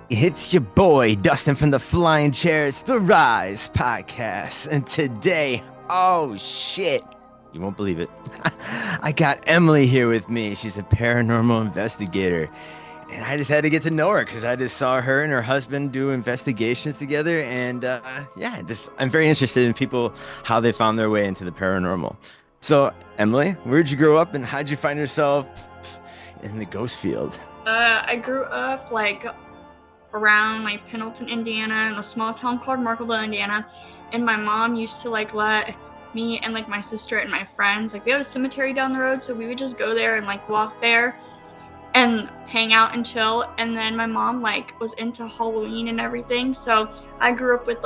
It's your boy, Dustin from the Flying Chairs, The Rise podcast. And today, oh shit, you won't believe it. I got Emilee here with me. She's a paranormal investigator. And I just had to get to know her because I just saw her and her husband do investigations together. And yeah, I'm very interested in people, how they found their way into the paranormal. So, Emilee, where'd you grow up and how'd you find yourself in the ghost field? I grew up around like Pendleton, Indiana, in a small town called Markleville, Indiana. And my mom used to let me and my sister and my friends, we have a cemetery down the road, so we would just go there and walk there and hang out and chill. And then my mom was into Halloween and everything, so I grew up with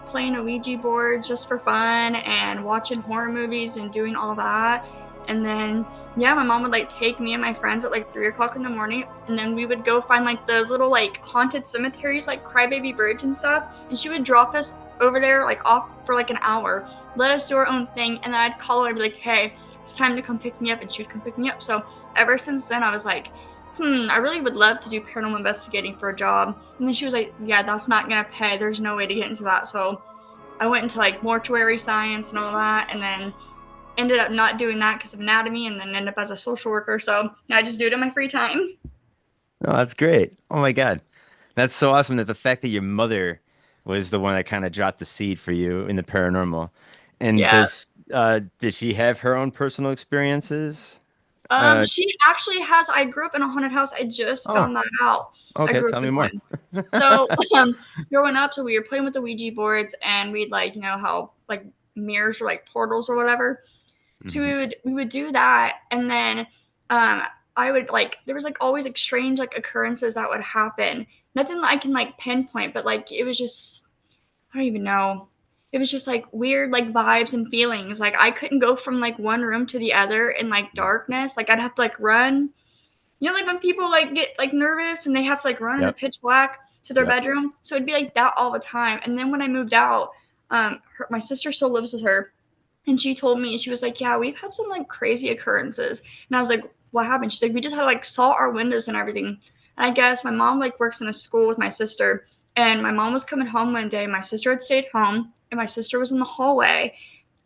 playing a Ouija board just for fun and watching horror movies and doing all that. And then yeah, my mom would take me and my friends at 3 o'clock in the morning, and then we would go find those little haunted cemeteries like Crybaby Bridge and stuff, and she would drop us over there off for an hour, let us do our own thing, and then I'd call her and be like, hey, it's time to come pick me up, and she would come pick me up. So ever since then I was like, I really would love to do paranormal investigating for a job. And then she was like, yeah, that's not gonna pay, there's no way to get into that. So I went into mortuary science and all that, and then ended up not doing that because of anatomy, and then ended up as a social worker. So I just do it in my free time. Oh, that's great. Oh my God. That's so awesome that the fact that your mother was the one that kind of dropped the seed for you in the paranormal. And Yeah. does she have her own personal experiences? She actually has. I grew up in a haunted house. I just Oh, found that out. I okay, grew up tell me in more. one. So growing up, so we were playing with the Ouija boards, and we'd how mirrors or portals or whatever. So Hmm. we would do that, and then um I would there was always strange occurrences that would happen. Nothing that I can pinpoint, but it was just, I don't even know. It was just weird vibes and feelings. I couldn't go from one room to the other in darkness. I'd have to run. You know, when people get nervous and they have to run in the Yep, pitch black to their yep. bedroom. So it'd be that all the time. And then when I moved out, my sister still lives with her, and she told me, she was like, yeah, we've had some crazy occurrences. And I was like, what happened? She's like, we just had saw our windows and everything. And I guess my mom works in a school with my sister. And my mom was coming home one day. My sister had stayed home, and my sister was in the hallway.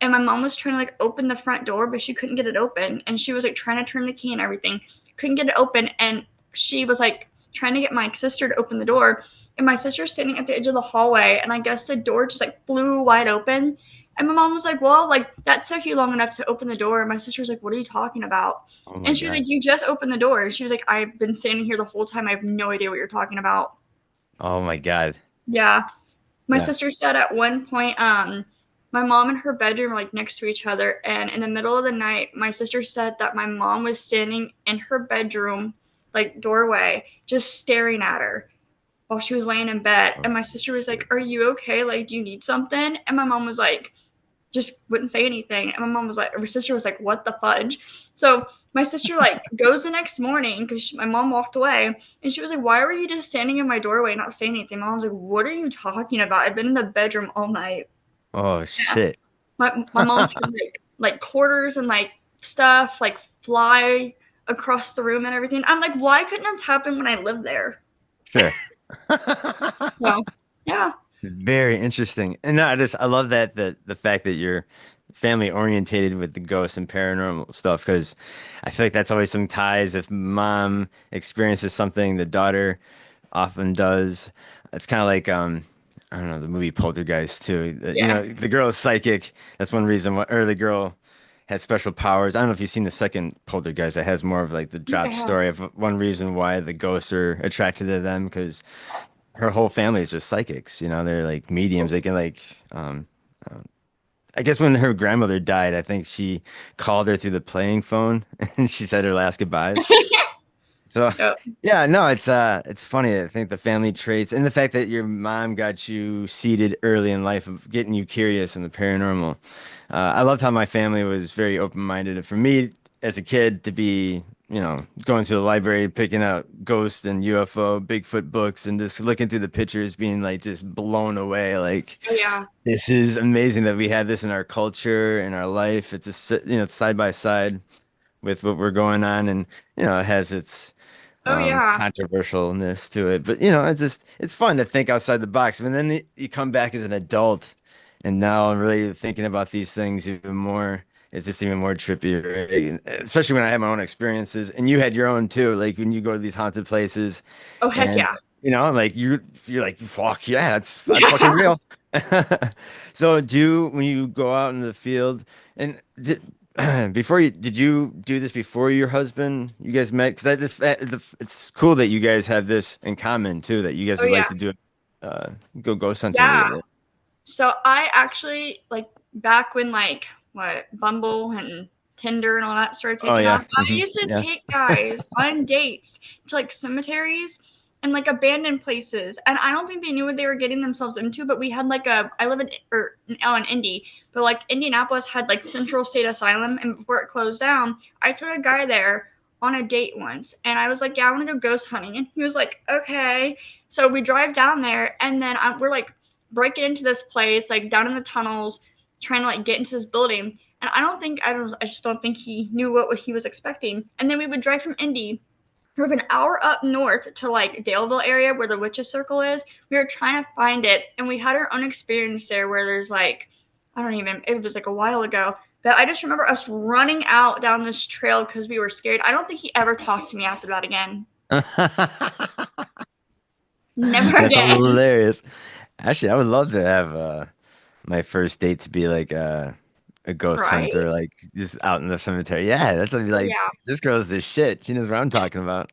And my mom was trying to open the front door, but she couldn't get it open. And she was trying to turn the key and everything, couldn't get it open. And she was trying to get my sister to open the door. And my sister's standing at the edge of the hallway, and I guess the door just flew wide open. And my mom was like, well, that took you long enough to open the door. And my sister was like, what are you talking about? Oh my And she was like, God. you just opened the door. And she was like, I've been standing here the whole time. I have no idea what you're talking about. Oh my God. Yeah. My Yeah. sister said at one point, my mom and her bedroom were next to each other. And in the middle of the night, my sister said that my mom was standing in her bedroom, doorway, just staring at her while she was laying in bed. Oh, And my sister was like, are you okay? Do you need something? And my mom was like, just wouldn't say anything. And my mom was like, or my sister was like, what the fudge? So my sister goes the next morning because my mom walked away, and she was like, why were you just standing in my doorway not saying anything? My mom's like, what are you talking about? I've been in the bedroom all night. oh Yeah. shit. My mom's had quarters and stuff fly across the room and everything. I'm like, why couldn't this happen when I lived there? Sure. So yeah. Very interesting. And no, I love that the fact that you're family orientated with the ghosts and paranormal stuff because I feel like that's always some ties. If mom experiences something, the daughter often does. It's kind of like I don't know, the movie Poltergeist too. You Yeah. know, the girl is psychic. That's one reason why, or the girl has special powers. I don't know if you've seen the second Poltergeist that has more of like the I think I drop have. story of one reason why the ghosts are attracted to them because her whole family is just psychics. You know, they're like mediums. They can um, uh, I guess when her grandmother died, I think she called her through the playing phone and she said her last goodbyes. So Yep. yeah, no, it's funny. I think the family traits and the fact that your mom got you seeded early in life of getting you curious in the paranormal. I loved how my family was very open-minded. And for me as a kid to be, you know, going to the library, picking out ghost and UFO, Bigfoot books, and just looking through the pictures, being like just blown away. Like, Oh yeah. this is amazing that we have this in our culture, in our life. It's you know, it's side by side with what we're going on, and you know, it has its Oh yeah. controversialness to it. But it's fun to think outside the box. And then you come back as an adult, and now I'm really thinking about these things even more. It's just even more trippy, right? Especially when I have my own experiences, and you had your own too. Like when you go to these haunted places, Oh heck and yeah. like you're like, fuck yeah, that's fucking Yeah. real. So when you go out in the field, and did you do this before your husband, you guys met? Because it's cool that you guys have this in common too, that you guys Oh would like yeah. to do go ghost hunting Yeah. together. So I actually like back when like what Bumble and Tinder and all that started Oh taking yeah. off, I used to Yeah. take guys on dates to like cemeteries and like abandoned places. And I don't think they knew what they were getting themselves into, but we had like I live in Indy, but like Indianapolis had like Central State Asylum, and before it closed down, I took a guy there on a date once, and I was like, yeah, I want to go ghost hunting, and he was like, okay. So we drive down there, and then we're like breaking into this place, like down in the tunnels, trying to like get into this building. And I just don't think he knew what he was expecting. And then we would drive from Indy, drove an hour up north to like Daleville area where the witches circle is. We were trying to find it, and we had our own experience there where there's like, I don't even, it was like a while ago. But I just remember us running out down this trail because we were scared. I don't think he ever talked to me after that again. Never That's again. hilarious. Actually, I would love to have my first date to be like a ghost Right? hunter, like just out in the cemetery. Yeah, that's gonna be Oh like yeah. this girl's the shit. She knows what I'm talking about.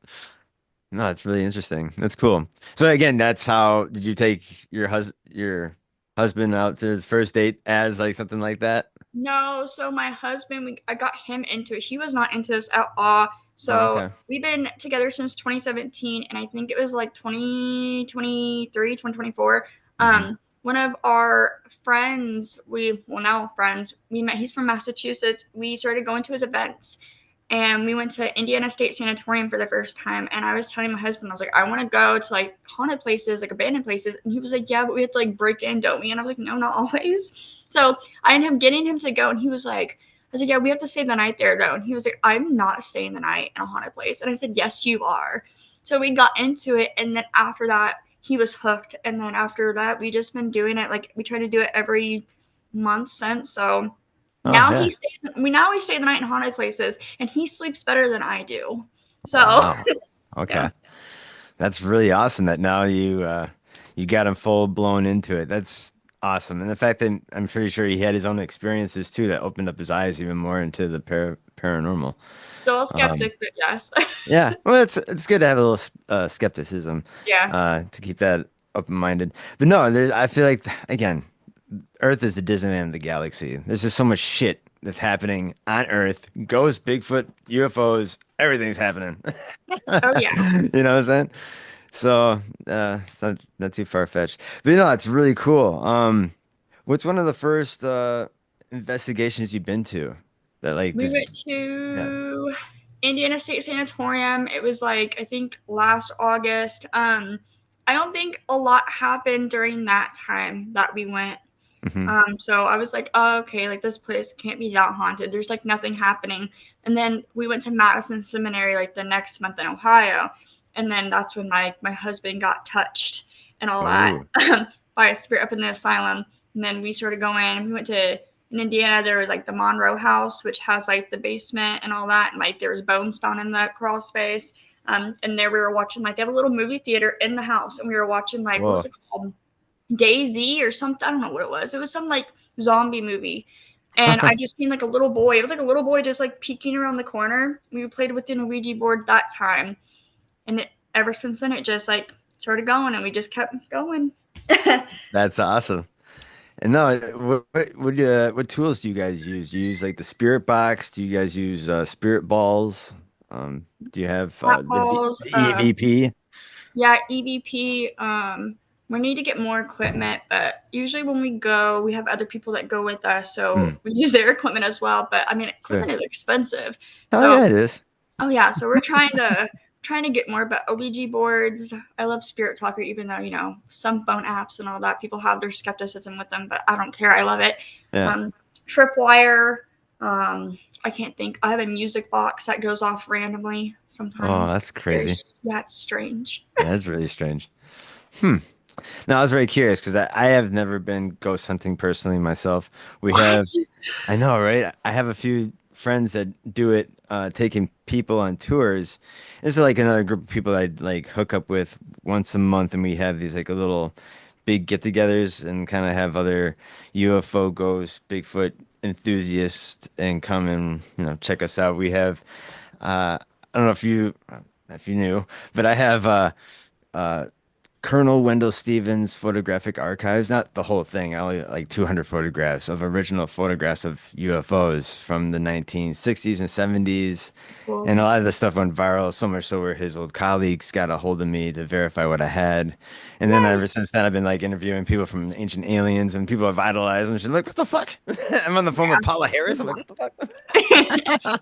No, it's really interesting. That's cool. So again, that's how did you take your husband out to his first date as like something like that? No, so my husband, I got him into it. He was not into this at all. Oh, So okay. we've been together since 2017, and I think it was like 2023, 2024. Hmm. One of our friends, well, now friends, we met, he's from Massachusetts. We started going to his events, and we went to Indiana State Sanatorium for the first time. And I was telling my husband, I was like, I want to go to like haunted places, like abandoned places. And he was like, yeah, but we have to like break in, don't we? And I was like, no, not always. So I ended up getting him to go, and he was like, I was like, yeah, we have to stay the night there though. And he was like, I'm not staying the night in a haunted place. And I said, yes, you are. So we got into it, and then after that, he was hooked. And then after that, we just been doing it. Like we try to do it every month since. So Oh now yeah. we stay the night in haunted places, and he sleeps better than I do. So Wow. yeah, Okay. That's really awesome that now you got him full blown into it. That's awesome. And the fact that I'm pretty sure he had his own experiences too that opened up his eyes even more into the paranormal. still a Um, skeptic, but yes, yeah. Well, it's good to have a little skepticism yeah. to keep that open-minded. But no, I feel like again, Earth is the Disneyland of the galaxy. There's just so much shit that's happening on Earth. Ghosts, Bigfoot, UFOs, everything's happening. Oh yeah. You know what I'm saying? So, it's not too far-fetched. But it's really cool. What's one of the first investigations you've been to that like We just went yeah. to Indiana State Sanatorium. It was like I think last August. I don't think a lot happened during that time that we went. Hmm. So I was like, oh, okay, like this place can't be that haunted. There's like nothing happening. And then we went to Madison Seminary like the next month in Ohio. And then that's when my husband got touched and all that Oh, by a spirit up in the asylum. And then we started going. We went to in Indiana. There was like the Monroe House, which has like the basement and all that. And like there was bones found in that crawl space. And there we were watching like they have a little movie theater in the house, and we were watching like what was whoa. it called? Daisy or something. I don't know what it was. It was some like zombie movie. And I just seen like a little boy. It was like a little boy just like peeking around the corner. We played with the Ouija board that time. And ever since then, it just like started going, and we just kept going. That's awesome. And no, what tools do you guys use? Do you use like the spirit box? Do you guys use spirit balls? Do you have Cat balls. the EVP? Yeah, EVP. We need to get more equipment, but usually when we go, we have other people that go with us, Hmm, so we use their equipment as well. But I mean, sure. equipment is expensive, Oh so yeah, it is. oh yeah, so we're trying to get more, but Ouija boards. I love Spirit Talker, even though some phone apps and all that people have their skepticism with them, but I don't care. I love it. Yeah. Um, Tripwire. I can't think. I have a music box that goes off randomly Oh, sometimes. that's crazy. Yeah, it's strange. That's really strange. Hmm. Now, I was very curious because I have never been ghost hunting personally myself. We What? have, I know, right? I have a few friends that do it, taking people on tours. This is like another group of people I'd like hook up with once a month, and we have these like a little big get-togethers and kind of have other UFO ghosts, Bigfoot enthusiasts, and come and check us out. We have, I don't know if you knew, but I have uh, Colonel Wendell Stevens photographic archives, not the whole thing, only like 200 photographs of original photographs of UFOs from the 1960s and 70s. And a Cool. lot of the stuff went viral, so much so where his old colleagues got a hold of me to verify what I had. And then ever Nice. since then, I've been like interviewing people from Ancient Aliens and people I've idolized. And she's like, what the fuck? I'm on the phone with Paula Harris. I'm like, what the fuck?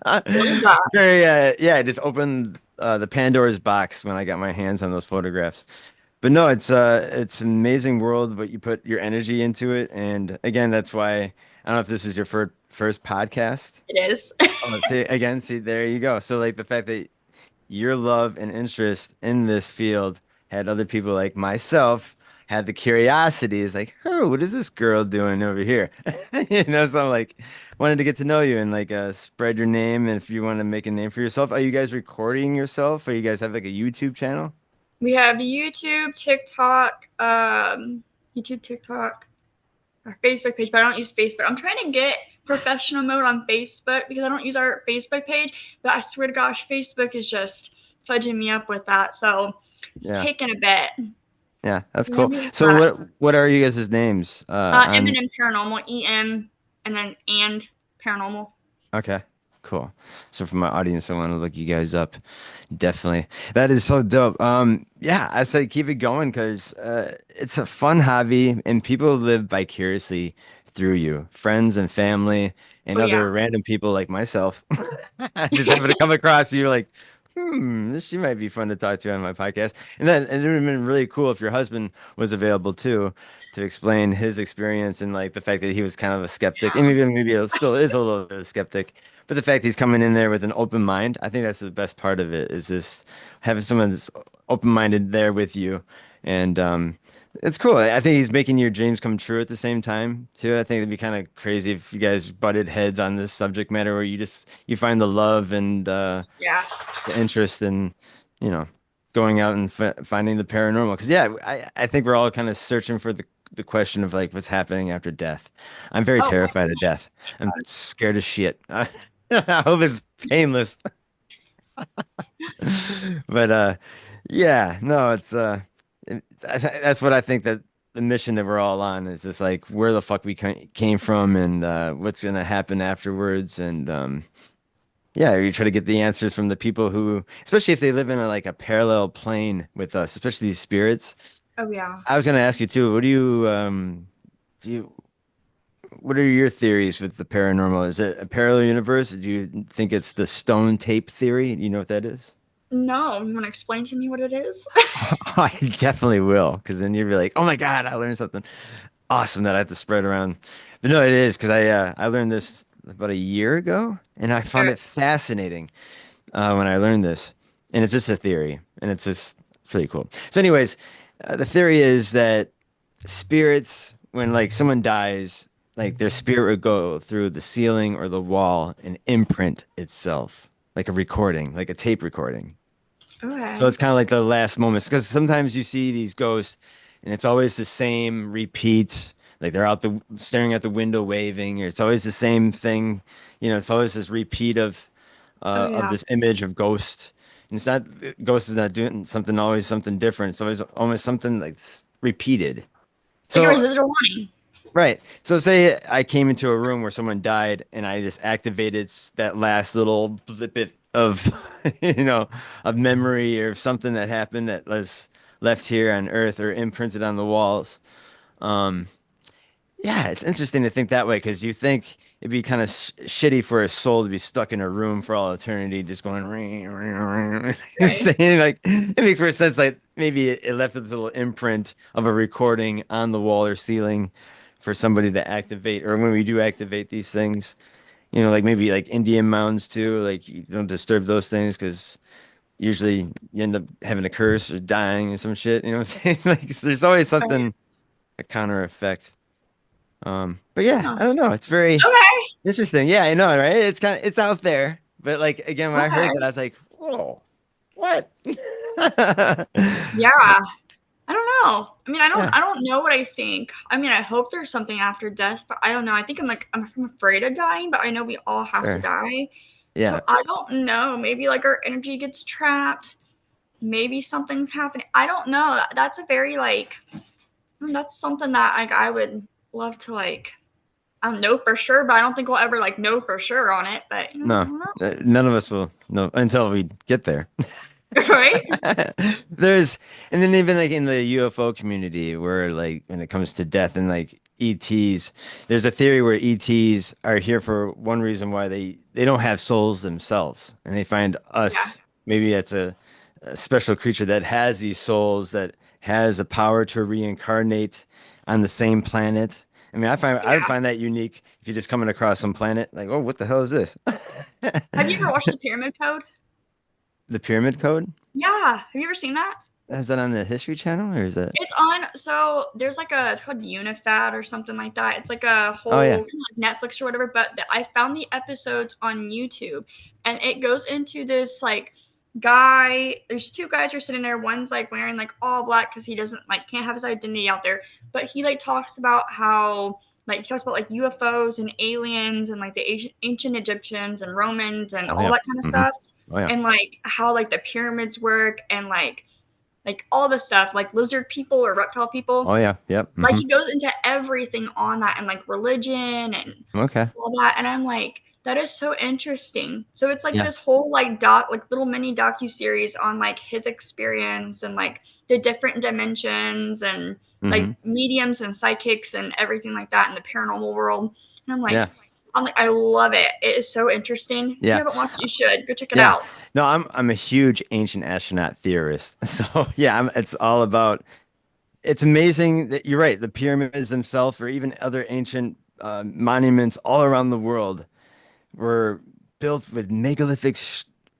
Love that. Very, yeah, I just opened the Pandora's box when I got my hands on those photographs. But no, it's an amazing world, but you put your energy into it. And again, that's why I don't know if this is your first podcast. It is. Oh, see again, see there you go. So like the fact that your love and interest in this field had other people like myself had the curiosity is like, oh, what is this girl doing over here? So I'm like wanted to get to know you and like spread your name and if you want to make a name for yourself. Are you guys recording yourself? Or you guys have like a YouTube channel? We have YouTube, TikTok, our Facebook page, but I don't use Facebook. I'm trying to get professional mode on Facebook because I don't use our Facebook page, but I swear to gosh, Facebook is just fudging me up with that. So it's Yeah. taking a bit. Yeah, that's Let cool. me get So that. what are you guys' names? On Eminem Paranormal, EM, and then and Paranormal. Okay, cool. So for my audience, I want to look you guys up. Definitely. That is so dope. Yeah, I say keep it going because it's a fun hobby and people live vicariously through you, friends and family and Oh, yeah. other random people like myself. Just happen to come across you like, this she might be fun to talk to on my podcast. And it would have been really cool if your husband was available too to explain his experience and like the fact that he was kind of a skeptic and maybe it still is a little bit of a skeptic. But the fact he's coming in there with an open mind, I think that's the best part of it is just having someone that's open-minded there with you. And it's cool. I think he's making your dreams come true at the same time, too. I think it'd be kind of crazy if you guys butted heads on this subject matter where you find the love and Yeah. the interest in, you know, going out and finding the paranormal. Because yeah, I think we're all kind of searching for the question of like what's happening after death. I'm very Oh, terrified of death. I'm scared of shit. I hope it's painless. But yeah, no, that's what I think that the mission that we're all on is just like where the fuck we came from and what's gonna happen afterwards and yeah, you try to get the answers from the people who, especially if they live in like a parallel plane with us, especially these spirits. oh yeah. I was gonna ask you too, what do you what are your theories with the paranormal? Is it a parallel universe? Do you think it's the stone tape theory? Do you know what that is? No, you want to explain to me what it is? I definitely will, because then you'll be like, "Oh my God, I learned something awesome that I have to spread around." But no, it is because I learned this about a year ago, and I found Sure. it fascinating when I learned this. And it's just a theory, and it's pretty cool. So, anyways, the theory is that spirits, when like someone dies, like their spirit would go through the ceiling or the wall and imprint itself, like a recording, like a tape recording. So Okay. it's kind of like the last moments because sometimes you see these ghosts and it's always the same repeat. Like they're out the staring at the window waving, or it's always the same thing. It's always this repeat Oh of yeah. this image of ghost. And it's not ghost is not doing something always something different. It's always almost something like repeated. Like a So residual warning. right. So say I came into a room where someone died and I just activated that last little bit of, you know, of memory or something that happened that was left here on Earth or imprinted on the walls. Um, yeah, it's interesting to think that way because you think it'd be kind of shitty for a soul to be stuck in a room for all eternity, just going ring, ring, ring, Right. saying like it makes more sense. Like maybe it left this little imprint of a recording on the wall or ceiling for somebody to activate, or when we do activate these things. like maybe like Indian mounds too. Like you don't disturb those things because usually you end up having a curse or dying or some shit. You know what I'm saying? Like so there's always Right. something a counter effect. But yeah, Oh, I don't know. It's very okay. interesting. Yeah, I know, right? It's kind of it's out there. But like again, when I heard that, Okay. I was like, whoa, what? Yeah. I don't know. I mean, Yeah, I don't know what I think. I mean, I hope there's something after death, but I don't know. I think I'm afraid of dying, but I know we all have to sure. die. Yeah. So I don't know. Maybe like our energy gets trapped. Maybe something's happening. I don't know. That's a very like that's something that like I would love to like I don't know for sure, but I don't think we'll ever like know for sure on it. But I No, don't know. none of us will know until we get there. Right? There's, and then even like in the UFO community, where like when it comes to death and like ETs, there's a theory where ETs are here for one reason why they don't have souls themselves, and they find Yeah. us. Maybe it's a special creature that has these souls that has a power to reincarnate on the same planet. I mean, I would Yeah. find that unique if you're just coming across some planet like, oh, what the hell is this? Have you ever watched the Pyramid Code? The Pyramid Code? Yeah. Have you ever seen that? Is that on the History Channel or is that? It's on. So there's like a it's called Unifad or something like that. It's like a Oh whole yeah. kind of like Netflix or whatever. But I found the episodes on YouTube, and it goes into this like guy. There's two guys who are sitting there. One's like wearing like all black because he doesn't like can't have his identity out there. But he like talks about how like he talks about like UFOs and aliens and like the ancient Egyptians and Romans and Oh all yeah. that kind of Hmm. stuff, Oh yeah. and like how like the pyramids work and like all the stuff, like lizard people or reptile Oh people. yeah. Yep. Like Hmm. he goes into everything on that and like religion and Okay. all that. And I'm like, that is so interesting. So it's like Yeah. this whole like like little mini docu series on like his experience and like the different dimensions and like Hmm. mediums and psychics and everything like that in the paranormal world. And Yeah. I'm like, I love it. It is so interesting. If you Yeah. haven't watched it, you should go check it Yeah. out. No, I'm a huge ancient astronaut theorist. So yeah, it's all about. It's amazing that you're right. The pyramids themselves, or even other ancient monuments all around the world, were built with megalithic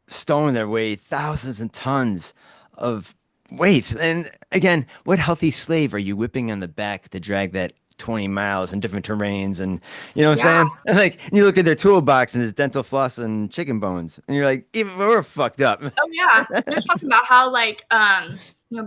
stone that weigh thousands and tons of weight. And again, what healthy slave are you whipping on the back to drag that 20 miles in different terrains? And you know what I'm Yeah. saying? And like you look at their toolbox and there's dental floss and chicken bones, and you're like, even we're fucked up. Oh yeah, they're talking about how like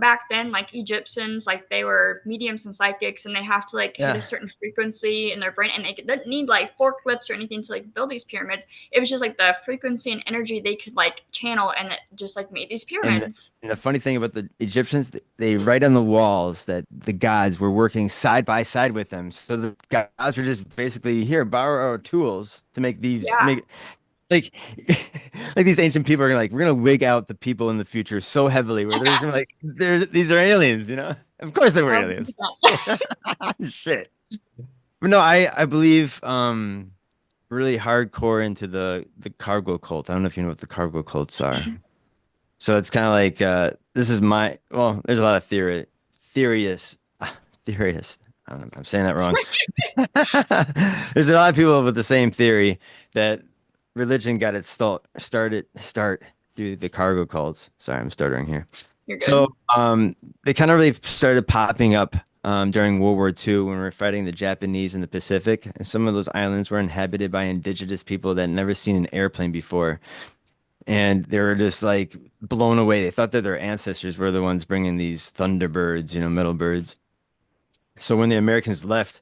back then like Egyptians like they were mediums and psychics and they have to like hit a Yeah. certain frequency in their brain and they didn't need like forklifts or anything to like build these pyramids. It was just like the frequency and energy they could like channel and it just like made these And, pyramids. and the funny thing about the Egyptians, they write on the walls that the gods were working side by side with them. So the gods were just basically here, borrow our tools to make these Yeah. make like like these ancient people are like we're gonna wig out the people in the future so heavily where they're just gonna, like these are aliens, you know? Of course they were aliens. 100%. Shit. But no, I believe really hardcore into the cargo cult. I don't know if you know what the cargo cults are. So it's kind of like this is my well, there's a lot of theorists theorists. I don't know if I'm saying that wrong. There's a lot of people with the same theory that religion got its start through the cargo cults. Sorry, I'm stuttering here. You're So good. they kind of really started popping up during World War II when we were fighting the Japanese in the Pacific. And some of those islands were inhabited by indigenous people that had never seen an airplane before. And they were just like blown away. They thought that their ancestors were the ones bringing these thunderbirds, metal birds. So when the Americans left,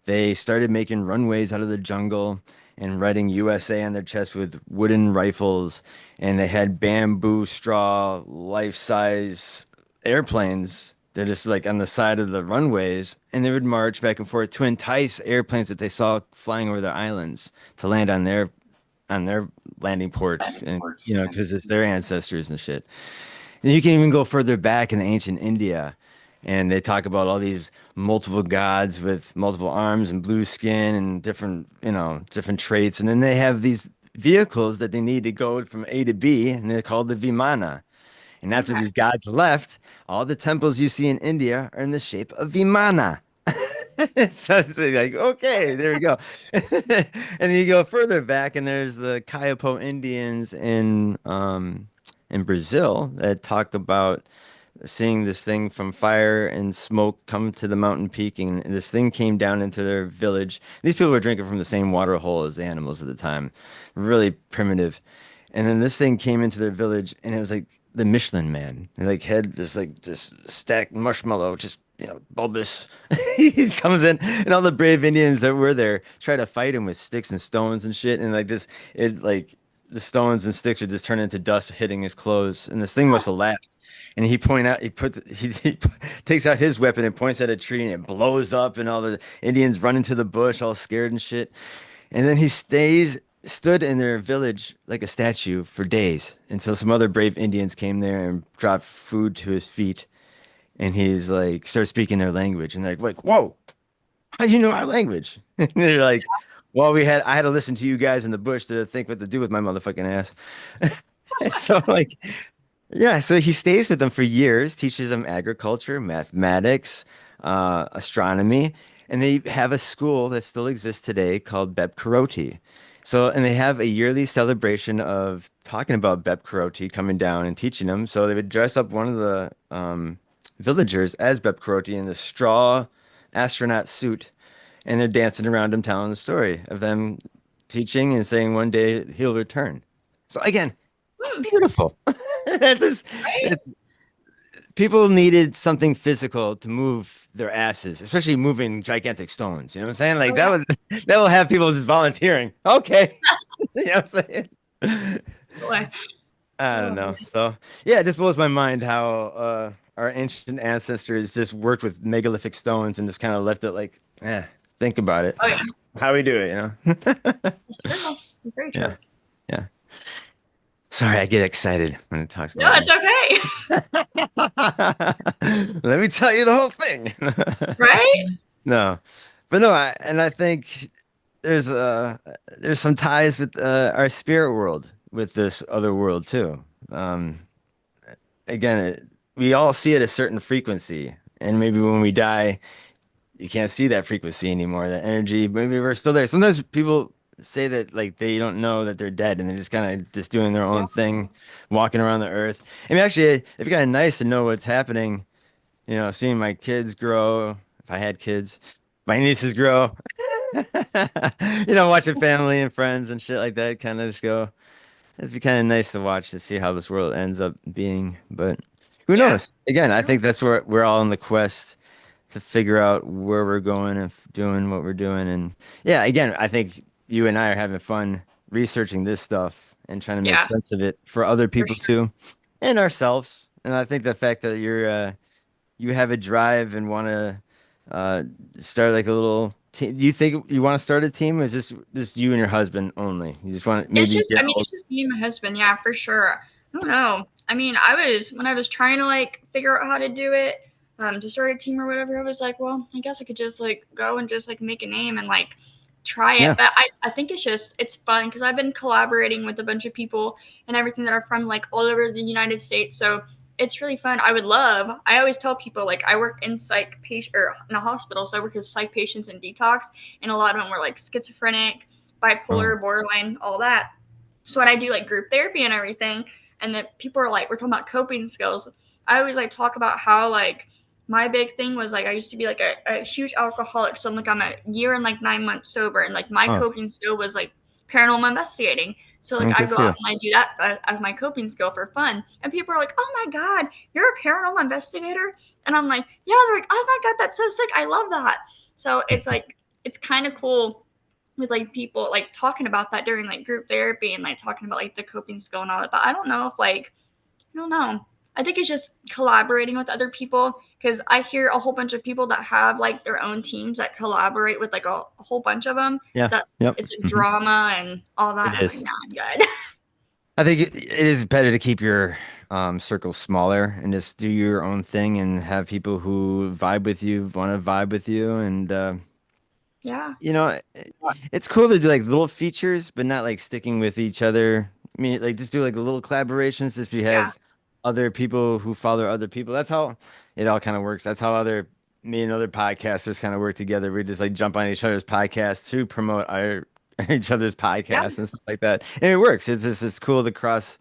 they started making runways out of the jungle and writing USA on their chests with wooden rifles. And they had bamboo straw life-size airplanes. They're just like on the side of the runways, and they would march back and forth to entice airplanes that they saw flying over their islands to land on their landing ports, and because it's their ancestors and shit. And you can even go further back in ancient India, and they talk about all these multiple gods with multiple arms and blue skin and different traits. And then they have these vehicles that they need to go from A to B, and they're called the Vimana. And after Okay. these gods left, all the temples you see in India are in the shape of Vimana. So it's like, okay, there we go. And you go further back, and there's the Kayapo Indians in Brazil that talk about seeing this thing from fire and smoke come to the mountain peak, and this thing came down into their village. These people were drinking from the same water hole as the animals at the time, really primitive. And then this thing came into their village, and it was like the Michelin Man. He like had this stacked marshmallow, just bulbous. He comes in, and all the brave Indians that were there try to fight him with sticks and stones and shit, and like just it like the stones and sticks would just turn into dust hitting his clothes, and this thing must have laughed. And he takes out his weapon and points at a tree, and it blows up, and all the Indians run into the bush, all scared and shit. And then he stood in their village like a statue for days until some other brave Indians came there and dropped food to his feet. And he's like, started speaking their language. And they're like, whoa, how do you know our language? And they're like, well, I had to listen to you guys in the bush to think what to do with my motherfucking ass. And so like, yeah, so he stays with them for years, teaches them agriculture, mathematics, astronomy, and they have a school that still exists today called Beb Karoti. So, and they have a yearly celebration of talking about Beb Karoti coming down and teaching them. So they would dress up one of the villagers as Beb Karoti in the straw astronaut suit, and they're dancing around him, telling the story of them teaching and saying one day he'll return. So again, Hmm, beautiful. That's just, right? it's people needed something physical to move their asses, especially moving gigantic stones. You know what I'm saying? Like Oh yeah. that will have people just volunteering. Okay. You know what I'm saying? Boy. I don't Oh know. man. So yeah, it just blows my mind how our ancient ancestors just worked with megalithic stones and just kind of left it like, think about it. Oh yeah. How we do it, you know? It's true. It's very Yeah. true. Yeah. Sorry, I get excited when it talks No, about it's me. okay. Let me tell you the whole thing. Right? No, but no, I think there's uh there's some ties with our spirit world with this other world too. Um, again, we all see it a certain frequency, and maybe when we die, you can't see that frequency anymore. That energy, maybe we're still there. Sometimes people say that like they don't know that they're dead, and they're just kind of just doing their Yeah. own thing, walking around the earth. I mean, actually, it'd be kind of nice to know what's happening. Seeing my kids grow, if I had kids, my nieces grow. Watching family and friends and shit like that, kind of just go. It'd be kind of nice to watch to see how this world ends up being, but who Yeah. knows? Again, I True. think that's where we're all on the quest to figure out where we're going and doing what we're doing. And yeah, again, I think you and I are having fun researching this stuff and trying to make Yeah, sense of it for other for people sure. too, and ourselves. And I think the fact that you have a drive and want to uh, start like a little team. Do you think you want to start a team, or is just you and your husband only? You just want to It's maybe just, get I mean, old. it's just me and my husband. Yeah, for sure. I don't know. I mean, when I was trying to like figure out how to do it, to start a team or whatever, I was like, well, I guess I could just like go and just like make a name and like try it. Yeah, But I think it's fun because I've been collaborating with a bunch of people and everything that are from like all over the United States. So it's really fun. I always tell people like I work in psych patient or in a hospital. So I work with psych patients in detox, and a lot of them were like schizophrenic, oh, bipolar, borderline, all that. So when I do like group therapy and everything, and then people are like, we're talking about coping skills. I always like talk about how like my big thing was like I used to be like a huge alcoholic. So I'm a year and like 9 months sober, and like my oh, coping skill was like paranormal investigating. So like oh, I good go for out you. and I do that as my coping skill for fun, and people are like, "Oh my god, you're a paranormal investigator," and I'm like, "Yeah." They're like, "Oh my god, that's so sick. I love that." So it's like it's kind of cool with like people like talking about that during like group therapy and like talking about like the coping skill and all that. But I don't know if like I don't know. I think it's just collaborating with other people because I hear a whole bunch of people that have like their own teams that collaborate with like a whole bunch of them. Yeah, That yep, it's a hmm. drama and all that. It And I'm like, is. nah, I'm good. I think it is better to keep your circle smaller and just do your own thing and have people who vibe with you, want to vibe with you, and Yeah, you know, it's cool to do like little features, but not like sticking with each other. I mean, like just do like little collaborations if you yeah, have other people who follow other people. That's how it all kind of works. That's how other me and other podcasters kind of work together. We just like jump on each other's podcasts to promote our each other's Yeah. podcasts and stuff like that. And it works. It's cool to cross.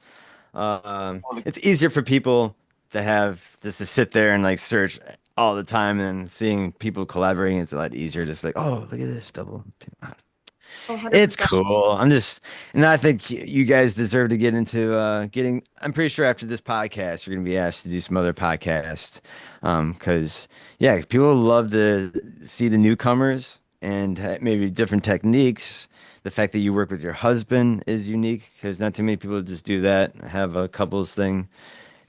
It's easier for people to have just to sit there and like search all the time and seeing people collaborating. It's a lot easier. Just like, oh, look at this double. Oh, It's 100%. cool. And I think you guys deserve to get into getting. I'm pretty sure after this podcast, you're gonna be asked to do some other podcasts. Because yeah, people love to see the newcomers and maybe different techniques. The fact that you work with your husband is unique because not too many people just do that, have a couples thing,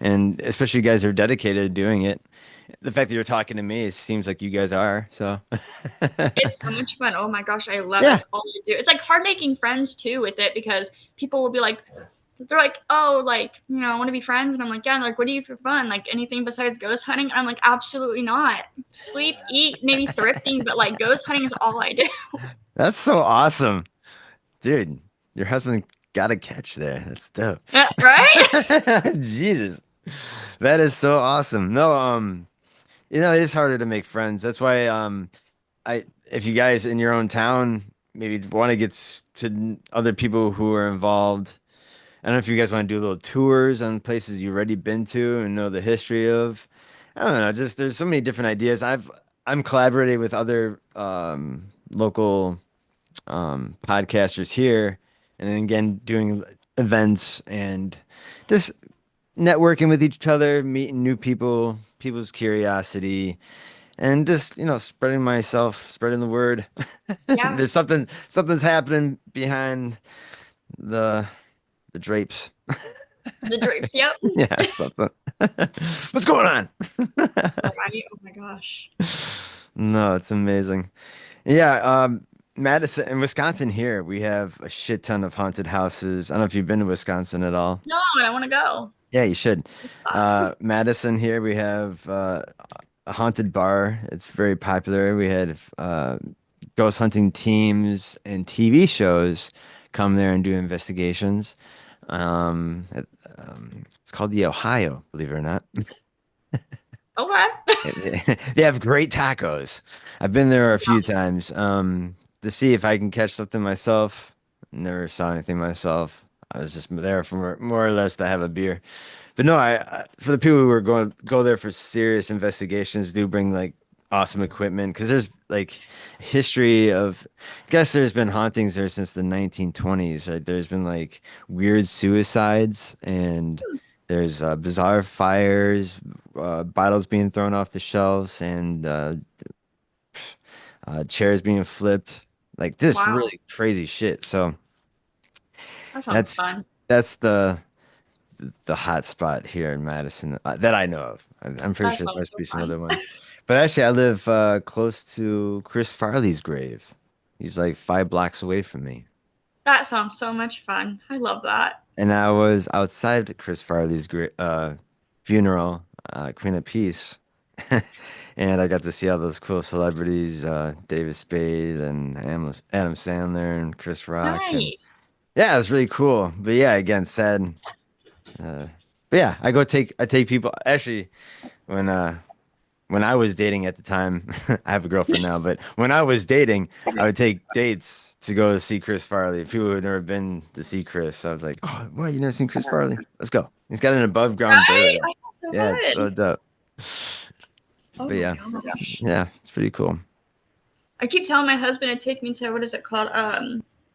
and especially you guys are dedicated to doing it. The fact that you're talking to me, it seems like you guys are. So It's so much fun. Oh my gosh, I love it. yeah. It's all I do. It's like hard making friends too with it because people will be like, they're like, oh, like, I want to be friends. And I'm like, yeah. And like, what do you do for fun? Like anything besides ghost hunting? And I'm like, absolutely not. Sleep, eat, maybe thrifting, but like ghost hunting is all I do. That's so awesome. Dude, your husband got a catch there. That's dope. Yeah, right? Jesus. That is so awesome. No, it is harder to make friends. That's why if you guys in your own town maybe want to to other people who are involved. I don't know if you guys want to do little tours on places you've already been to and know the history of. I don't know, just there's so many different ideas. I'm collaborating with other local podcasters here, and then again doing events and just networking with each other, meeting new people, people's curiosity, and just spreading the word. Yeah, Something's happening behind the the drapes. the drapes. Yep. Yeah, something. What's going on? Right? Oh my gosh. No, it's amazing. Yeah, Madison in Wisconsin here, we have a shit ton of haunted houses. I don't know if you've been to Wisconsin at all. No, I want to go. Yeah, you should. Ah, Madison here, we have a haunted bar. It's very popular. We had ghost hunting teams and TV shows come there and do investigations. It's called the Ohio, believe it or not. okay. They have great tacos. I've been there a few times to see if I can catch something myself. Never saw anything myself. I was just there for more or less to have a beer. But no, for the people who are going go there for serious investigations, do bring like awesome equipment because there's like history of. I guess there's been hauntings there since the 1920s. Right? There's been like weird suicides and there's bizarre fires, bottles being thrown off the shelves, and chairs being flipped. Like this Wow. really crazy shit. So That sounds that's fun. that's the hot spot here in Madison that I know of. I'm pretty That sure there sounds must so be some fun. other ones. But actually, I live close to Chris Farley's grave. He's like 5 blocks away from me. That sounds so much fun. I love that. And I was outside Chris Farley's funeral, Queen of Peace. And I got to see all those cool celebrities, David Spade and Adam Sandler and Chris Rock. And Nice. yeah, it was really cool. But yeah, again, sad. Uh, but yeah, I take people actually when when I was dating at the time, I have a girlfriend now, but when I was dating, I would take dates to go to see Chris Farley. People who had never been to see Chris, so I was like, "Oh, what? You never seen Chris Farley? Let's go." He's got an above ground Right? burial. I know so Yeah, it's so good. dope. Oh But my yeah, gosh. yeah, it's pretty cool. I keep telling my husband to take me to what is it called?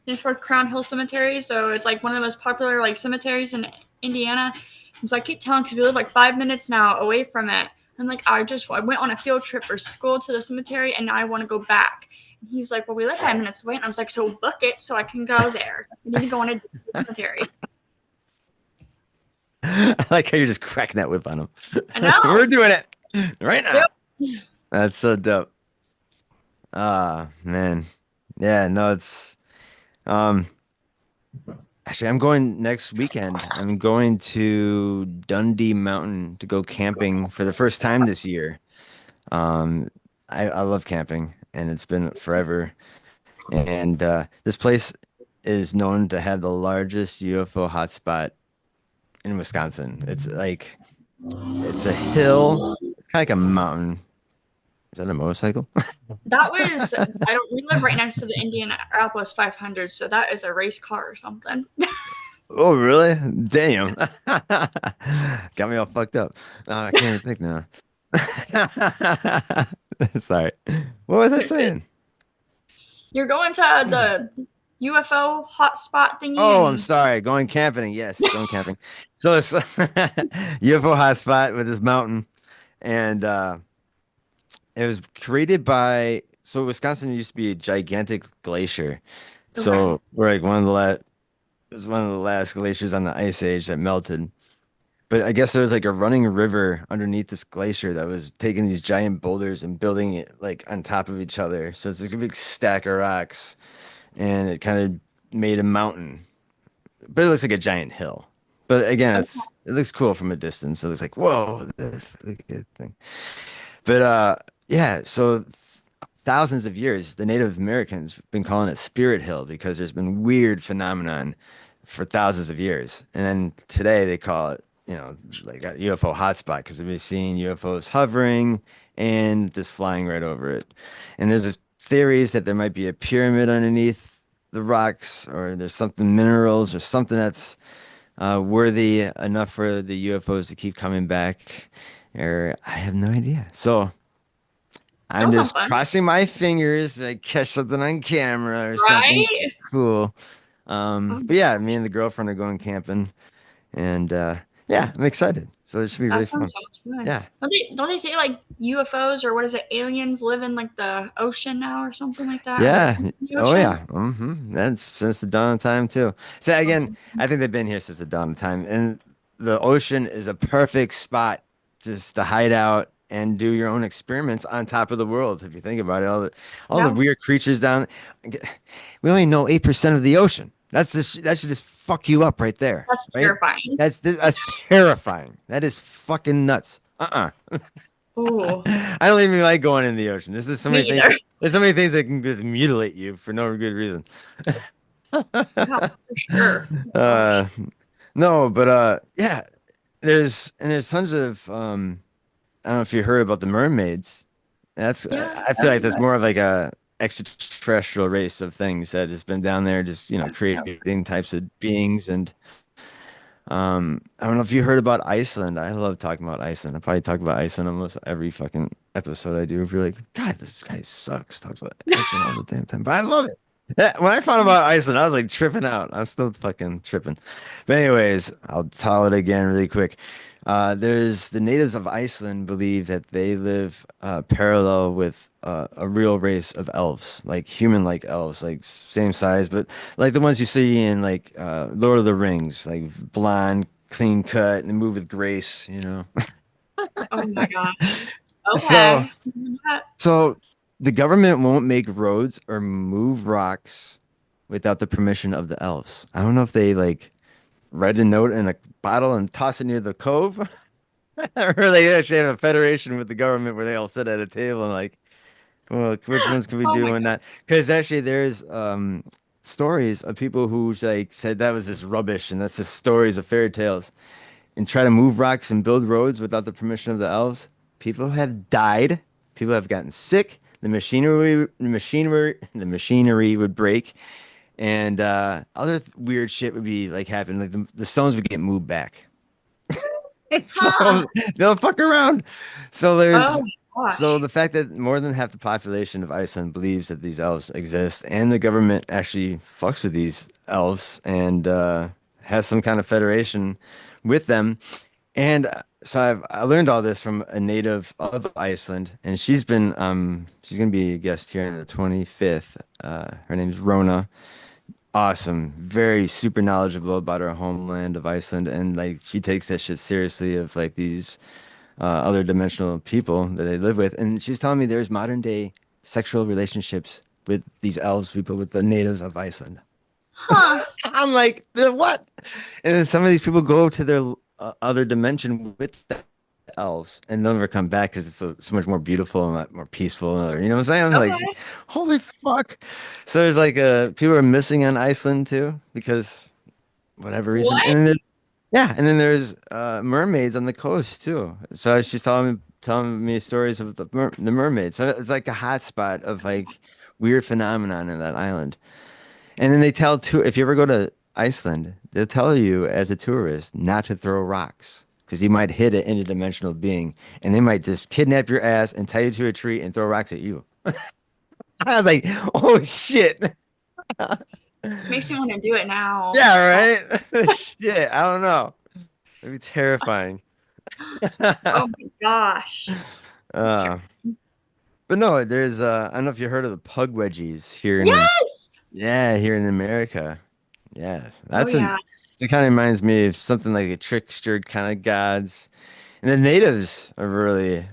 It's called Crown Hill Cemetery. So it's like one of the most popular like cemeteries in Indiana. And so I keep telling because we live like 5 minutes now away from it. I'm like, I went on a field trip for school to the cemetery and now I want to go back. And he's like, well, we live 5 minutes away. And I was like, so book it so I can go there. We need to go on a cemetery. I like how you're just cracking that whip on him. I know. We're doing it right now. Yep. That's so dope. Ah, man. Yeah, no, it's um actually I'm going next weekend. I'm going to Dundee Mountain to go camping for the first time this year. Um I love camping and it's been forever. And this place is known to have the largest UFO hotspot in Wisconsin. It's a hill. It's kind of like a mountain. Is that a motorcycle? That was I don't we live right next to the Indianapolis 500, so that is a race car or something. Oh, really? Damn. Got me all fucked up. I can't even think now. Sorry. What was I saying? You're going to the UFO hotspot thingy Oh, I'm and sorry. Going camping. Yes, going camping. So it's UFO hotspot with this mountain, and it was created by. So Wisconsin used to be a gigantic glacier. okay. So we're like one of the last. It was one of the last glaciers on the ice age that melted. But I guess there was like a running river underneath this glacier that was taking these giant boulders and building it like on top of each other. So it's like a big stack of rocks, and it kind of made a mountain. But it looks like a giant hill. But again, Okay. it looks cool from a distance. It looks like whoa, look at that thing. But yeah. So thousands of years, the Native Americans been calling it Spirit Hill because there's been weird phenomenon for thousands of years, and then today they call it, like a UFO hotspot because they've been seeing UFOs hovering and just flying right over it. And there's this theories that there might be a pyramid underneath the rocks, or there's something minerals or something that's worthy enough for the UFOs to keep coming back. Or I have no idea. So I'm That sounds just fun. crossing my fingers I catch something on camera or something Right? cool. Oh, But yeah, me and the girlfriend are going camping, and yeah, I'm excited. So it should be that really sounds fun. so much fun. Yeah. Don't they say like UFOs or what is it, aliens live in like the ocean now or something like that? Or Yeah. in the Oh ocean? yeah. That's since the dawn of time too. So That's again, I think they've been here since the dawn of time, and the ocean is a perfect spot just to hide out and do your own experiments on top of the world. If you think about it, all the yeah, weird creatures down. We only know 8% of the ocean. That should just fuck you up right there, that's right? terrifying. That's terrifying. That is fucking nuts. Ooh, I don't even like going in the ocean. me either. There's so many things that can just mutilate you for no good reason. Yeah, for sure. Oh my gosh. Uh, no, but yeah, there's tons of I don't know if you heard about the mermaids. That's Yeah, I feel that's like that's good. more of like a extraterrestrial race of things that has been down there just, creating types of beings. And I don't know if you heard about Iceland. I love talking about Iceland. I probably talk about Iceland almost every fucking episode I do. If you're like, God, this guy sucks, talks about Iceland all the damn time. But I love it. When I found about Iceland, I was like tripping out. I'm still fucking tripping. But anyways, I'll tell it again really quick. There's the natives of Iceland believe that they live parallel with a real race of elves, like human-like elves, like same size, but like the ones you see in like Lord of the Rings, like blonde, clean cut, and move with grace. Oh my gosh. So, Okay. so the government won't make roads or move rocks without the permission of the elves. I don't know if they like write a note in a bottle and toss it near the cove, or they actually have a federation with the government where they all sit at a table and like, well, which ones can we Oh my do and god. not? Because actually, there's stories of people who like said that was just rubbish, and that's just stories of fairy tales, and try to move rocks and build roads without the permission of the elves. People have died. People have gotten sick. The machinery would break, and other weird shit would be like happen. Like the stones would get moved back. Huh. So they'll fuck around. So Oh there's my so gosh. the fact that more than half the population of Iceland believes that these elves exist, and the government actually fucks with these elves and has some kind of federation with them. And so I learned all this from a native of Iceland, and she's gonna be a guest here on the 25th. Her name's Rona. Awesome, very super knowledgeable about her homeland of Iceland, and like she takes that shit seriously of like these other dimensional people that they live with. And she was telling me there's modern day sexual relationships with these elves people with the natives of Iceland. Huh. I'm like, "The what?" And then some of these people go to their other dimension with the elves and they'll never come back because it's so much more beautiful and more peaceful. Or, you know what I'm saying? I'm like, Okay. holy fuck. So there's like people are missing on Iceland too because whatever reason. What? And then there's mermaids on the coast too. So she's telling me telling me stories of the mermaids. So it's like a hot spot of like weird phenomenon in that island. And then they tell too, if you ever go to Iceland, they'll tell you as a tourist not to throw rocks because you might hit an interdimensional being, and they might just kidnap your ass and tie you to a tree and throw rocks at you. I was like, oh shit. Makes me want to do it now. Oh, Yeah, right? Shit, I don't know. It'd be terrifying. oh my gosh. That's Uh, terrible. but no, there's I don't know if you heard of the pug wedgies here in Yes. yeah, here in America. Yeah, Oh that's an yeah. it kind of reminds me of something like the trickster kind of gods. And the natives are really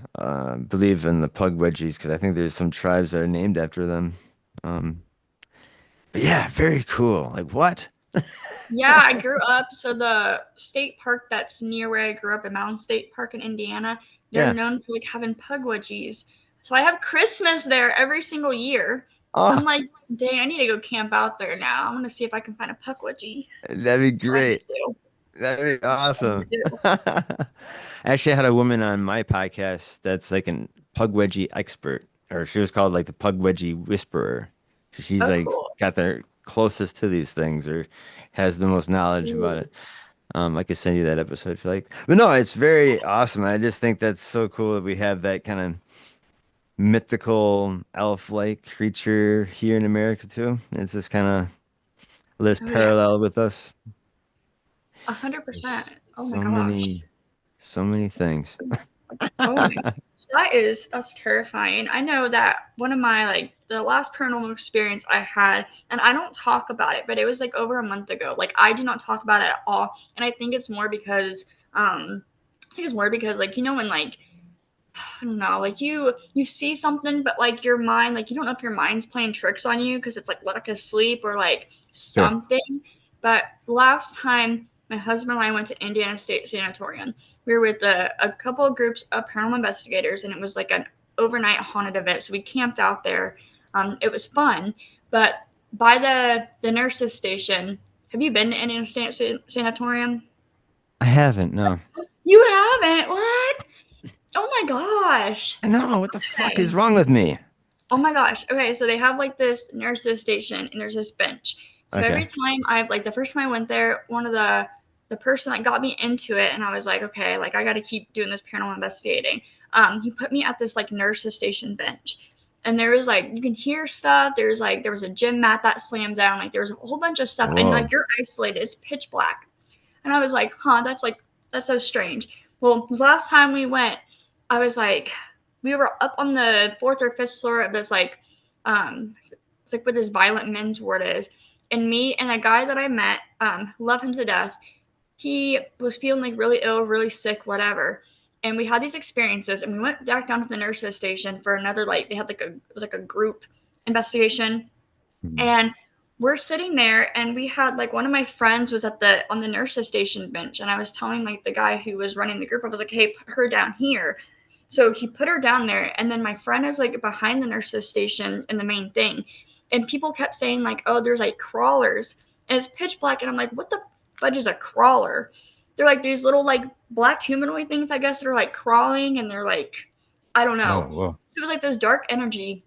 believe in the pug wedgies because I think there's some tribes that are named after them. Um, but yeah, very cool. Like what? Yeah, I grew up. So the state park that's near where I grew up in Mountain State Park in Indiana, they're Yeah. known for like having pug wedgies. So I have Christmas there every single year. I'm Oh, like, dang, I need to go camp out there now. I'm gonna see if I can find a pug wedgie. that'd be I need great. to. That'd be I need awesome. to do. Actually, I had a woman on my podcast that's like an pug wedgie expert, or she was called like the pug wedgie whisperer. She's Oh, like cool. got the closest to these things or has the most knowledge about Ooh. it. I could send you that episode if you like. But no, it's very awesome. I just think that's so cool that we have that kind of mythical elf-like creature here in America too. It's just kind of lives Oh yeah, parallel with us. 100%. There's Oh my gosh. so many things. Oh my gosh. That's terrifying. I know that one of my like the last paranormal experience I had, and I don't talk about it, but it was like over a month ago. Like I do not talk about it at all. And I think it's more because like when like I don't know, like you see something, but like your mind, like you don't know if your mind's playing tricks on you because it's like lack of sleep or like Sure. something. But last time my husband and I went to Indiana State Sanatorium, we were with a couple of groups of paranormal investigators, and it was like an overnight haunted event. So we camped out there. It was fun, but by the nurses station, have you been to Indiana State Sanatorium? I haven't, no. You haven't? What? Oh my gosh. I know, what the fuck Okay. is wrong with me? Oh my gosh. Okay, so they have like this nurses station and there's this bench. So every Okay. time I've like the first time I went there, one of the person that got me into it and I was like, okay, like I gotta keep doing this paranormal investigating. He put me at this like nurses station bench. And there was like you can hear stuff. There was a gym mat that slammed down, like there was a whole bunch of stuff, and Whoa. like you're isolated, it's pitch black. And I was like, huh, that's so strange. Well, this last time we went, I was like, we were up on the fourth or fifth floor of this like, it's like where this violent men's ward is. And me and a guy that I met, love him to death. He was feeling like really ill, really sick, whatever. And we had these experiences, and we went back down to the nurses station for another like they had like it was like a group investigation, Hmm. and we're sitting there and we had like one of my friends was at the on the nurses station bench, and I was telling like the guy who was running the group, I was like, hey, put her down here. So he put her down there, and then my friend is like behind the nurses station in the main thing, and people kept saying like, oh, there's like crawlers, and it's pitch black, and I'm like, what the fudge is a crawler? They're like these little like black humanoid things, I guess, that are like crawling, and they're like, I don't Oh, know. whoa. So it was like this dark energy,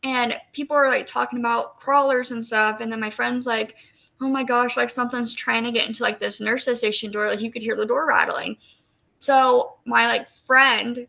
and people are like talking about crawlers and stuff, and then my friend's like, oh my gosh, like something's trying to get into like this nurse's station door, like you could hear the door rattling. So my like friend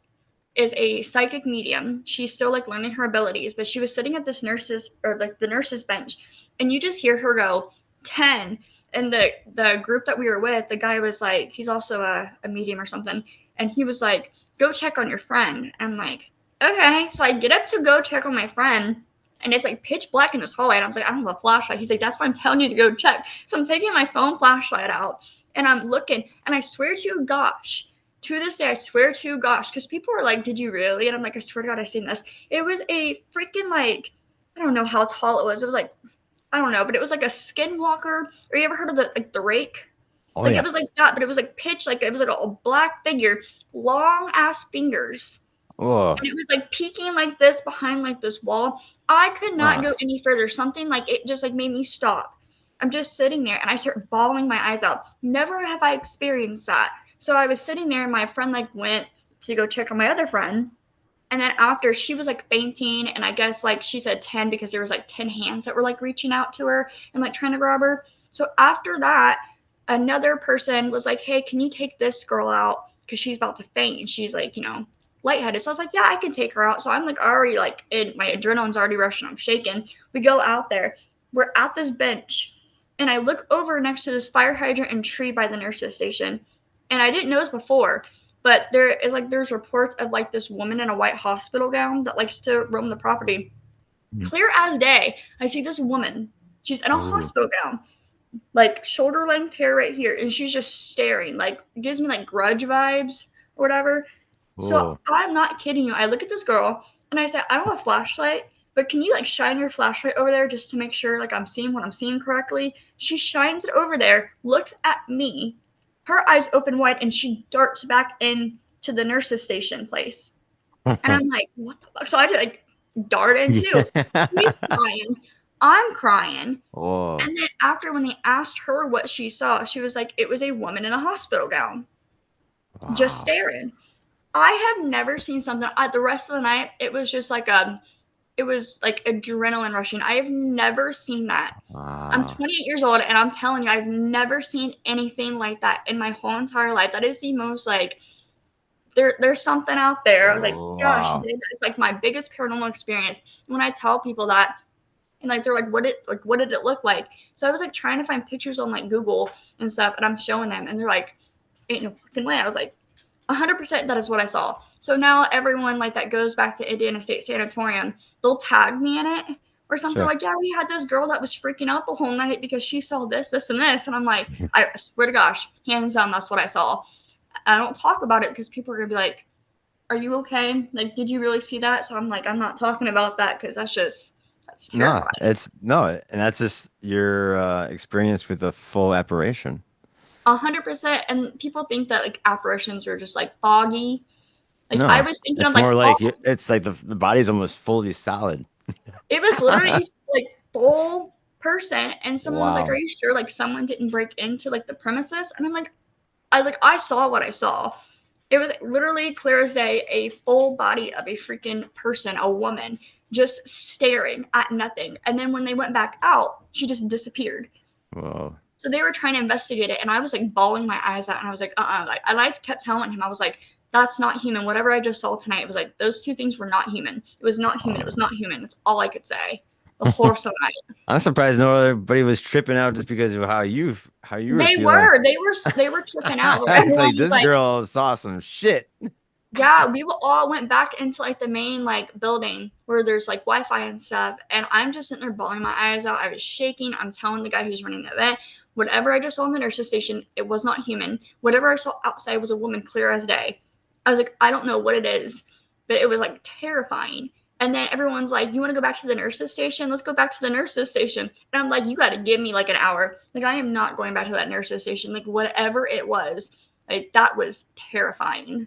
is a psychic medium. She's still like learning her abilities, but she was sitting at this nurse's or like the nurse's bench, and you just hear her go 10. And the group that we were with, the guy was like, he's also a medium or something, and he was like, go check on your friend. I'm like, okay. So I get up to go check on my friend, and it's like pitch black in this hallway, and I was like, I don't have a flashlight. He's like, that's why I'm telling you to go check. So I'm taking my phone flashlight out, and I'm looking, and I swear to you, gosh, to this day, I swear to gosh, because people were like, did you really? And I'm like, I swear to God, I seen this. It was a freaking like, I don't know how tall it was. It was like, I don't know, but it was like a skinwalker. Or you ever heard of the rake? Oh Like it yeah. was like that, but it was like pitch, like it was like a black figure, long ass fingers. Whoa. And it was like peeking like this behind like this wall. I could not Ah. go any further. Something like it just like made me stop. I'm just sitting there and I start bawling my eyes out. Never have I experienced that. So I was sitting there and my friend like went to go check on my other friend. And then after, she was like fainting, and I guess like she said 10 because there was like 10 hands that were like reaching out to her and like trying to grab her. So after that, another person was like, "Hey, can you take this girl out because she's about to faint and she's like, lightheaded." So I was like, "Yeah, I can take her out." So I'm like already like my adrenaline's already rushing. I'm shaking. We go out there. We're at this bench, and I look over next to this fire hydrant and tree by the nurse's station, and I didn't know this before, but there's reports of like this woman in a white hospital gown that likes to roam the property. Clear as day, I see this woman. She's in a Ooh. hospital gown, like shoulder length hair right here, and she's just staring. Like it gives me like grudge vibes or whatever. So Oh. I'm not kidding you. I look at this girl and I say, "I don't have a flashlight, but can you like shine your flashlight over there just to make sure like I'm seeing what I'm seeing correctly?" She shines it over there, looks at me, her eyes open wide, and she darts back into the nurse's station place. And I'm like, "What the fuck?" So I just like dart in too. She's Yeah. crying. I'm crying. Oh. And then after, when they asked her what she saw, she was like, it was a woman in a hospital gown, just Wow. staring. I have never seen something the rest of the night. It was like adrenaline rushing. I have never seen that. I'm Wow. 28 years old, and I'm telling you, I've never seen anything like that in my whole entire life. That is the most like there's something out there. I was like, gosh, Wow. it's like my biggest paranormal experience. When I tell people that, and like they're like, what did it look like? So I was like trying to find pictures on like Google and stuff, and I'm showing them, and they're like, ain't no fucking way. I was like, 100% that is what I saw. So now everyone like that goes back to Indiana State Sanatorium, they'll tag me in it or something Sure. like, "Yeah, we had this girl that was freaking out the whole night because she saw this, this, and this." And I'm like, I swear to gosh, hands down, that's what I saw. I don't talk about it because people are gonna be like, "Are you okay? Like, did you really see that?" So I'm like, I'm not talking about that because that's No, terrifying. it's no, and that's just your experience with a full apparition. 100%. And people think that like apparitions are just like foggy. Like I No, was thinking of it's like more all like it's like the body's almost fully solid. it was literally like full person, and someone was like, "Are Wow. you sure like someone didn't break into like the premises?" And I was like, I saw what I saw. It was literally clear as day, a full body of a freaking person, a woman, just staring at nothing. And then when they went back out, she just disappeared. Whoa. So they were trying to investigate it, and I was like bawling my eyes out, and I was like, like I like kept telling him, I was like, "That's not human. Whatever I just saw tonight," it was like those two things were not human. It was not human. It was not human. That's all I could say. The whole night. I'm surprised nobody was tripping out just because of how you were They feeling. were. They were tripping out. Like It's everyone like was this like, girl saw some shit. yeah, we all went back into like the main like building where there's like Wi-Fi and stuff, and I'm just sitting there bawling my eyes out. I was shaking. I'm telling the guy who's running the event, whatever I just saw in the nurse's station, it was not human. Whatever I saw outside was a woman, clear as day. I was like, I don't know what it is, but it was like terrifying. And then everyone's like, "You want to go back to the nurse's station? Let's go back to the nurse's station." And I'm like, "You got to give me like an hour. Like I am not going back to that nurse's station. Like whatever it was, like that was terrifying."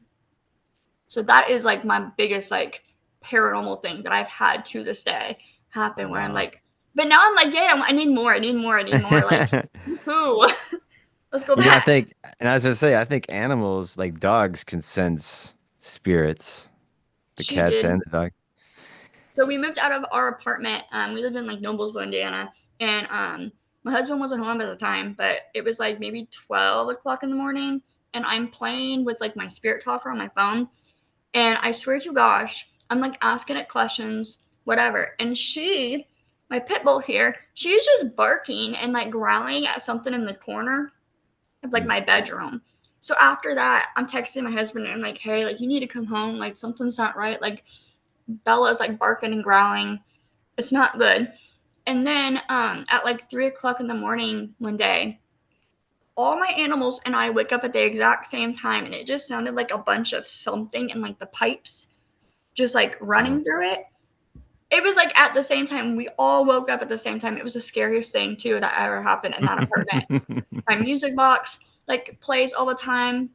So that is like my biggest like paranormal thing that I've had to this day happen, where I'm Wow. like, but now I'm like, yeah, I need more, I need more, I need more. Like, who? Let's go I back. think, and I was gonna say, I think animals like dogs can sense spirits. The She cats did. and the dog. So we moved out of our apartment. We lived in like Noblesville, Indiana, and my husband wasn't home at the time, but it was like maybe 12 o'clock in the morning, and I'm playing with like my spirit talker on my phone. And I swear to gosh, I'm like asking it questions, whatever. And my pit bull here, she's just barking and like growling at something in the corner of like Mm. my bedroom. So after that, I'm texting my husband and I'm like, "Hey, like you need to come home. Like something's not right. Like Bella's like barking and growling. It's not good." And then at like 3 o'clock in the morning one day, all my animals and I wake up at the exact same time, and it just sounded like a bunch of something in like the pipes just like Oh. running through it. It was like at the same time, we all woke up at the same time. It was the scariest thing too that ever happened in that apartment. My music box like plays all the time.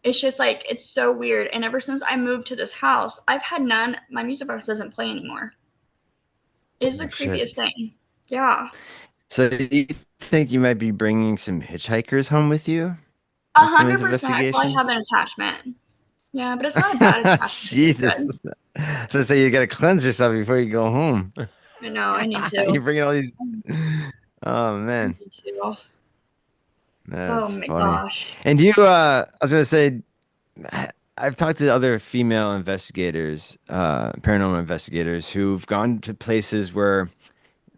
It's just like it's so weird. And ever since I moved to this house, I've had none. My music box doesn't play anymore. It's the Oh shit. creepiest thing. Yeah. So do you think you might be bringing some hitchhikers home with you A on some of hundred these percent. I probably have an investigations? attachment. Yeah, but it's not a bad attachment. It's Jesus. good. So say you gotta cleanse yourself before you go home. I know. I need You to. bring all these. I Oh man, need to. Oh that's my funny. gosh. And you, I was gonna say, I've talked to other female investigators, paranormal investigators, who've gone to places where,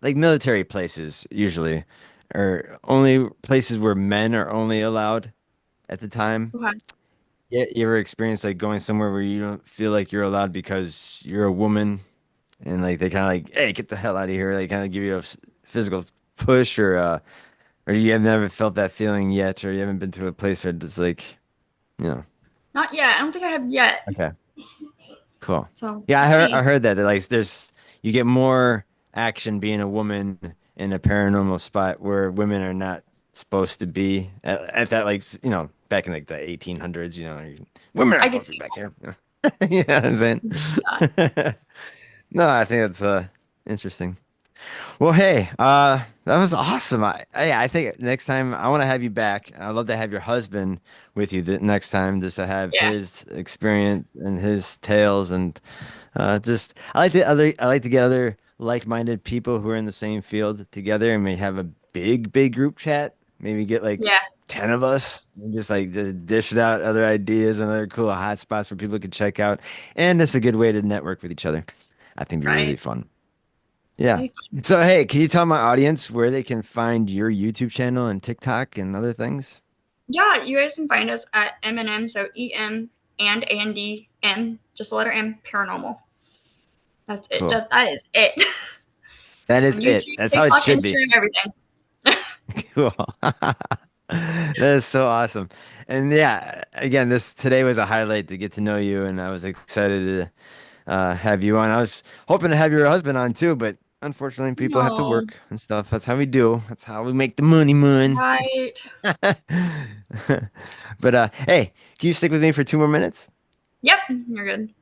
like military places, usually, or only places where men are only allowed at the time. Okay. Yeah, you ever experienced like going somewhere where you don't feel like you're allowed because you're a woman, and like they kind of like, hey, get the hell out of here. They kind of give you a physical push, or you have never felt that feeling yet, or you haven't been to a place where it's like, you know. Not yet. I don't think I have yet. Okay, cool. So Yeah, we'll I see. heard that like there's you get more action being a woman in a paranormal spot where women are not supposed to be at that like back in like the 1800s, women are I could supposed to be see back here. You know what I'm saying? that. No, I think that's interesting. Well, hey, that was awesome. I think next time I want to have you back. I'd love to have your husband with you the next time, just to have Yeah. his experience and his tales, and just I like to get other like-minded people who are in the same field together, and we have a big group chat. Maybe get like Yeah. 10 of us and just dish it out other ideas and other cool hot spots where people could check out, and it's a good way to network with each other. I think it'd be really Right. fun. Yeah. Okay. So, hey, can you tell my audience where they can find your YouTube channel and TikTok and other things? Yeah, you guys can find us at M&M, so EM and just the letter M, paranormal. That's it. Cool. That is it. That On is it. YouTube, That's how it TikTok, should be. Instagram, everything. Cool. That is so awesome. And yeah, again, this today was a highlight to get to know you, and I was excited to have you on. I was hoping to have your husband on too, but unfortunately, people have to No. work and stuff. That's how we do. That's how we make the money, man. Right. But hey, can you stick with me for 2 more minutes? Yep, you're good.